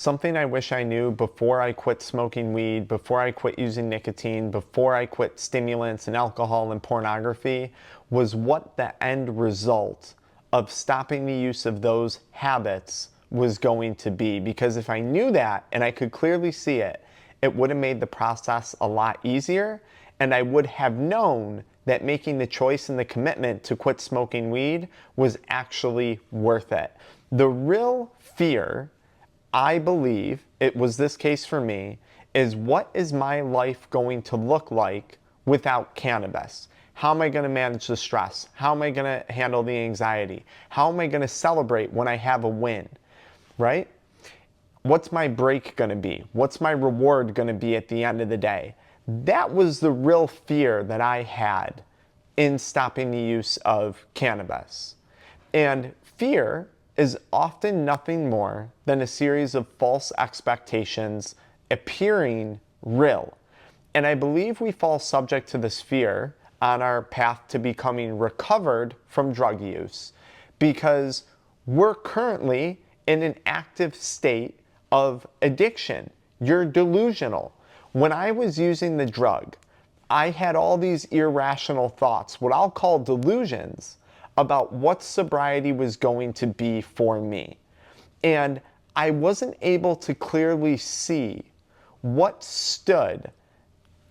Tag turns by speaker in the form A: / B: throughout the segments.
A: something I wish I knew before I quit smoking weed, before I quit using nicotine, before I quit stimulants and alcohol and pornography, was what the end result of stopping the use of those habits was going to be. Because if I knew that and I could clearly see it, it would have made the process a lot easier, and I would have known that making the choice and the commitment to quit smoking weed was actually worth it. The real fear, I believe, it was this case for me, is what is my life going to look like without cannabis? How am I going to manage the stress? How am I going to handle the anxiety? How am I going to celebrate when I have a win, right? What's my break going to be? What's my reward going to be at the end of the day? That was the real fear that I had in stopping the use of cannabis. And fear is often nothing more than a series of false expectations appearing real. And I believe we fall subject to this fear on our path to becoming recovered from drug use because we're currently in an active state of addiction. You're delusional. When I was using the drug, I had all these irrational thoughts, what I'll call delusions, about what sobriety was going to be for me. And I wasn't able to clearly see what stood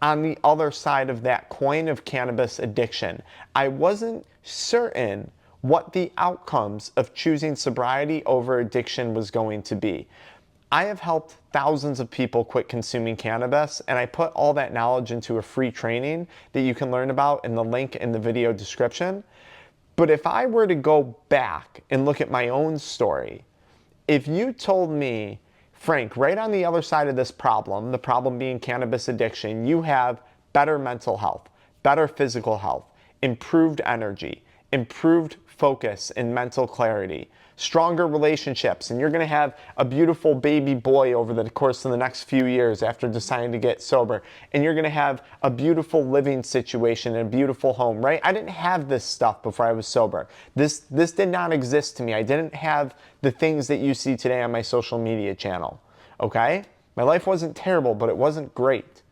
A: on the other side of that coin of cannabis addiction. I wasn't certain what the outcomes of choosing sobriety over addiction was going to be. I have helped thousands of people quit consuming cannabis, and I put all that knowledge into a free training that you can learn about in the link in the video description. But if I were to go back and look at my own story, if you told me, Frank, right on the other side of this problem, the problem being cannabis addiction, you have better mental health, better physical health, improved energy, improved focus and mental clarity, stronger relationships, and you're going to have a beautiful baby boy over the course of the next few years after deciding to get sober, and you're going to have a beautiful living situation and a beautiful home, right? I didn't have this stuff before I was sober. This did not exist to me. I didn't have the things that you see today on my social media channel, okay? My life wasn't terrible, but it wasn't great.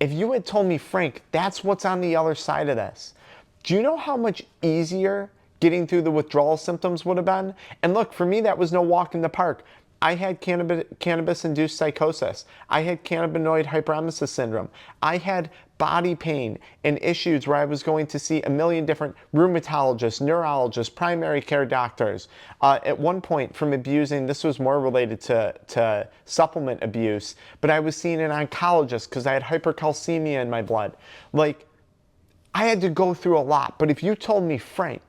A: If you had told me, Frank, that's what's on the other side of this, do you know how much easier getting through the withdrawal symptoms would have been? And look, for me, that was no walk in the park. I had cannabis-induced psychosis. I had Cannabinoid Hyperemesis Syndrome. I had body pain and issues where I was going to see a million different rheumatologists, neurologists, primary care doctors. At one point from abusing, this was more related to supplement abuse, but I was seeing an oncologist because I had hypercalcemia in my blood. Like, I had to go through a lot. But if you told me, Frank,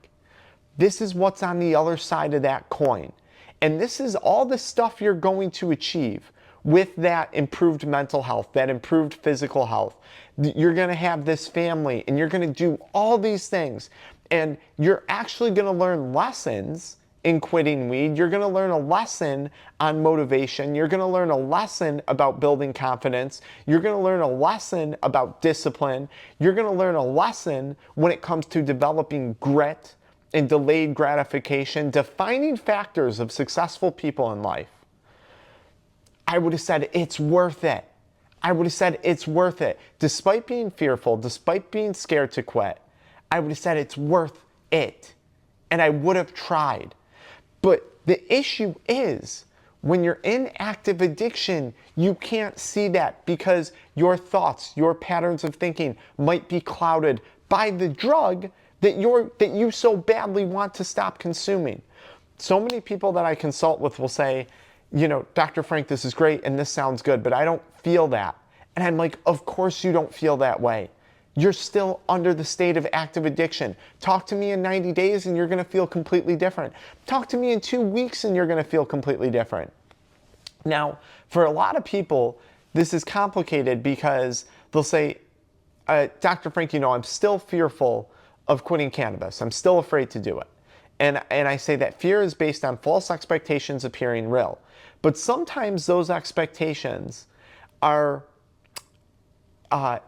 A: this is what's on the other side of that coin, and this is all the stuff you're going to achieve with that improved mental health, that improved physical health. You're going to have this family, and you're going to do all these things, and you're actually going to learn lessons in quitting weed. You're going to learn a lesson on motivation. You're going to learn a lesson about building confidence. You're going to learn a lesson about discipline. You're going to learn a lesson when it comes to developing grit and delayed gratification, defining factors of successful people in life. I would have said it's worth it. I would have said it's worth it. Despite being fearful, despite being scared to quit, I would have said it's worth it. And I would have tried. But the issue is, when you're in active addiction, you can't see that because your thoughts, your patterns of thinking might be clouded by the drug that you so badly want to stop consuming. So many people that I consult with will say, you know, Dr. Frank, this is great and this sounds good, but I don't feel that. And I'm like, of course you don't feel that way. You're still under the state of active addiction. Talk to me in 90 days and you're going to feel completely different. Talk to me in 2 weeks and you're going to feel completely different. Now, for a lot of people, this is complicated because they'll say, Dr. Frank, you know, I'm still fearful of quitting cannabis. I'm still afraid to do it. And I say that fear is based on false expectations appearing real. But sometimes those expectations are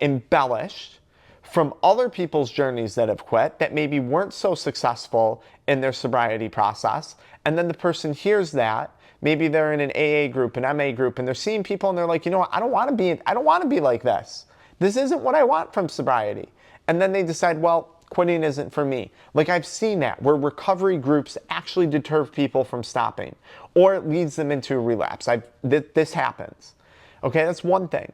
A: embellished from other people's journeys that have quit that maybe weren't so successful in their sobriety process. And then the person hears that, maybe they're in an AA group, an MA group, and they're seeing people and they're like, you know what, I don't want to be like this. This isn't what I want from sobriety. And then they decide, well, quitting isn't for me. Like, I've seen that where recovery groups actually deter people from stopping, or it leads them into a relapse. This happens. Okay, that's one thing.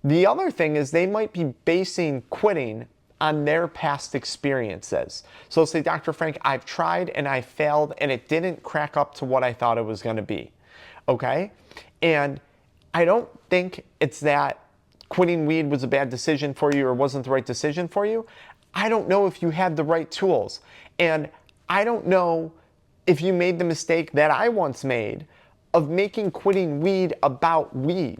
A: The other thing is they might be basing quitting on their past experiences. So they'll say, Dr. Frank, I've tried and I failed and it didn't crack up to what I thought it was going to be. Okay? And I don't think it's that quitting weed was a bad decision for you or wasn't the right decision for you. I don't know if you had the right tools. And I don't know if you made the mistake that I once made of making quitting weed about weed.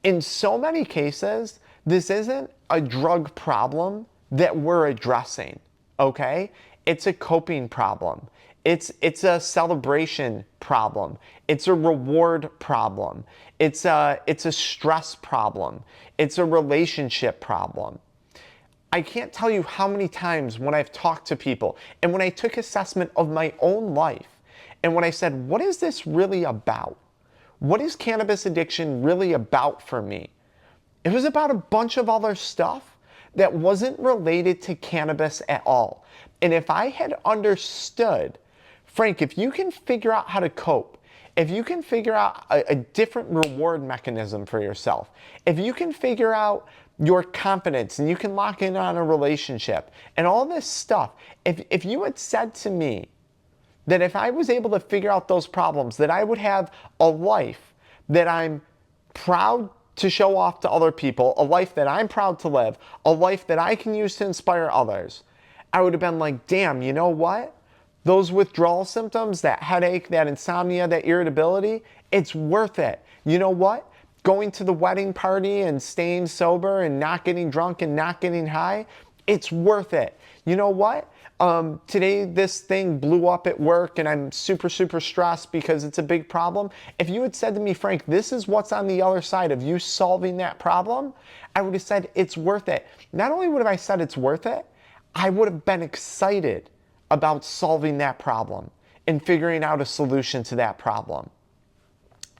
A: In so many cases, this isn't a drug problem that we're addressing, okay? It's a coping problem. It's a celebration problem. It's a reward problem. It's a stress problem. It's a relationship problem. I can't tell you how many times when I've talked to people and when I took assessment of my own life and when I said, what is this really about? What is cannabis addiction really about for me? It was about a bunch of other stuff that wasn't related to cannabis at all. And if I had understood, Frank, if you can figure out how to cope, if you can figure out a different reward mechanism for yourself, if you can figure out your confidence and you can lock in on a relationship and all this stuff, if you had said to me that if I was able to figure out those problems, that I would have a life that I'm proud to show off to other people, a life that I'm proud to live, a life that I can use to inspire others, I would have been like, damn, you know what? Those withdrawal symptoms, that headache, that insomnia, that irritability, it's worth it. You know what? Going to the wedding party and staying sober and not getting drunk and not getting high, it's worth it. You know what? Today this thing blew up at work and I'm super, super stressed because it's a big problem. If you had said to me, Frank, this is what's on the other side of you solving that problem, I would have said it's worth it. Not only would have I said it's worth it, I would have been excited about solving that problem and figuring out a solution to that problem.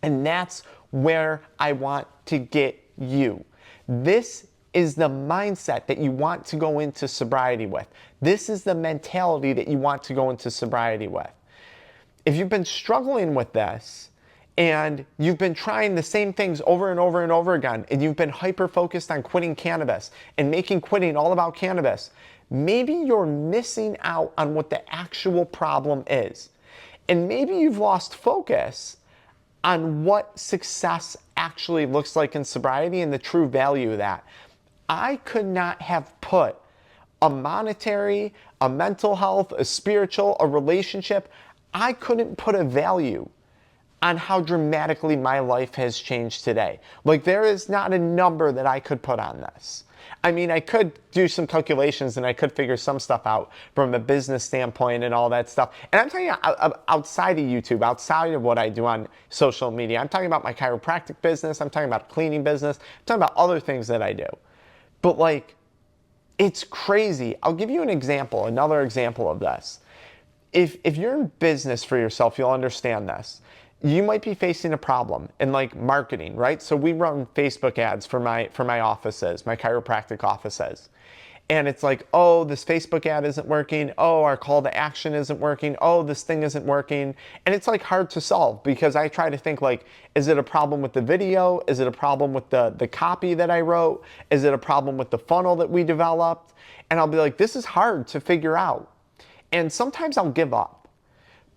A: And that's where I want to get you. This is the mindset that you want to go into sobriety with. This is the mentality that you want to go into sobriety with. If you've been struggling with this and you've been trying the same things over and over and over again, and you've been hyper-focused on quitting cannabis and making quitting all about cannabis, maybe you're missing out on what the actual problem is. And maybe you've lost focus on what success actually looks like in sobriety and the true value of that. I could not have put a monetary, a mental health, a spiritual, a relationship, I couldn't put a value on how dramatically my life has changed today. Like, there is not a number that I could put on this. I mean, I could do some calculations and I could figure some stuff out from a business standpoint and all that stuff. And I'm talking outside of YouTube, outside of what I do on social media. I'm talking about my chiropractic business. I'm talking about cleaning business. I'm talking about other things that I do. But like, it's crazy. I'll give you an example, another example of this. If you're in business for yourself, you'll understand this. You might be facing a problem in like marketing, right? So we run Facebook ads for my offices, my chiropractic offices. And it's like, oh, this Facebook ad isn't working. Oh, our call to action isn't working. Oh, this thing isn't working. And it's like hard to solve because I try to think like, is it a problem with the video? Is it a problem with the copy that I wrote? Is it a problem with the funnel that we developed? And I'll be like, this is hard to figure out. And sometimes I'll give up.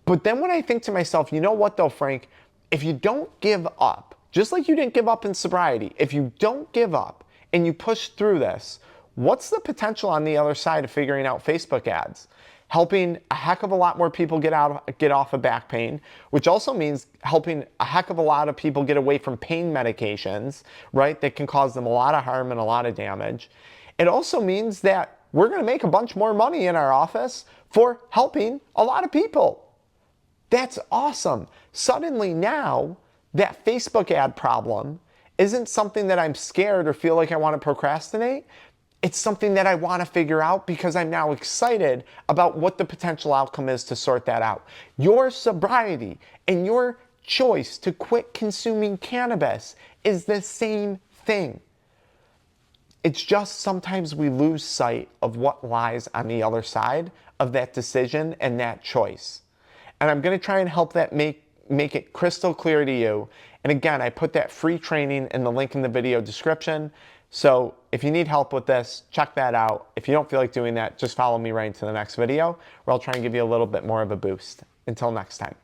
A: But then when I think to myself, you know what though, Frank, if you don't give up, just like you didn't give up in sobriety, if you don't give up and you push through this, what's the potential on the other side of figuring out Facebook ads? Helping a heck of a lot more people get off of back pain, which also means helping a heck of a lot of people get away from pain medications, right? That can cause them a lot of harm and a lot of damage. It also means that we're going to make a bunch more money in our office for helping a lot of people. That's awesome. Suddenly now, that Facebook ad problem isn't something that I'm scared or feel like I want to procrastinate. It's something that I want to figure out because I'm now excited about what the potential outcome is to sort that out. Your sobriety and your choice to quit consuming cannabis is the same thing. It's just sometimes we lose sight of what lies on the other side of that decision and that choice. And I'm going to try and help that make it crystal clear to you. And again, I put that free training in the link in the video description. So if you need help with this, check that out. If you don't feel like doing that, just follow me right into the next video where I'll try and give you a little bit more of a boost. Until next time.